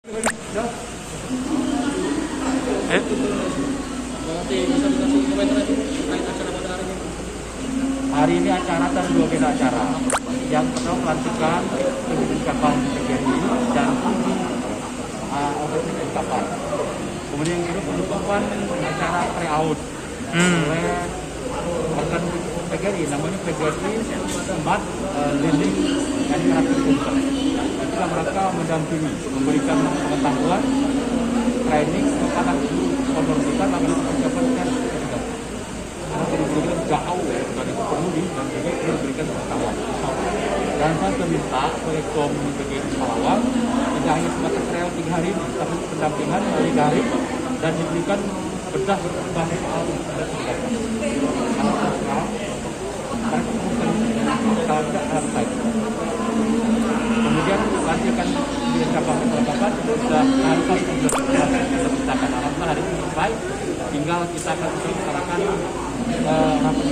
Hari ini acara ada dua beda acara. Yang pertama pelantikan pemimpin kapal PGRI dan operasi kapal. Kemudian yang kedua penutupan acara tryout oleh organ PGRI, namanya PGRI Smart Learning and Practice. Itulah mereka mendampingi, memberikan pengetahuan, training kepada honor kita dalam persiapan tes ketiga. Kemudian jauh dari pengemudi dan juga memberikan pengetahuan. Dan saya minta oleh Kom PGRI Sarawak tidak hanya sebatas tryout 3 hari, tapi pendampingan 3 hari dan diberikan bedah banyak hal pada kegiatan. Kemudian lanjutkan di cabang penerapan sudah harus dilaksanakan alhamdulillah hari ini selesai. Tinggal kita akan melaksanakan rapat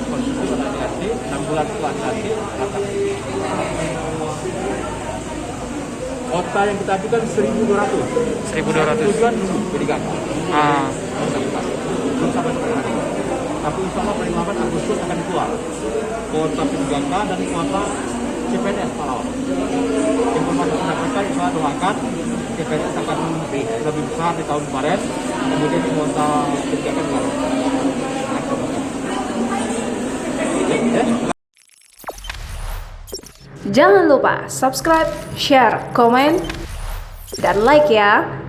konstitusi pada DRC 6 bulan setelah nanti. Kota yang kita ajukan 1.200. Tujuan dulu pendidikan. Belum sampai sekarang. Tapi insya Allah paling lambat Agustus akan keluar kuota P3K dan kuota CPNS Sarawak. Informasi kita insya Allah doakan CPNS akan lebih besar di tahun kemarin, kemudian kuota P3K juga. Jangan lupa subscribe, share, komen, dan like ya.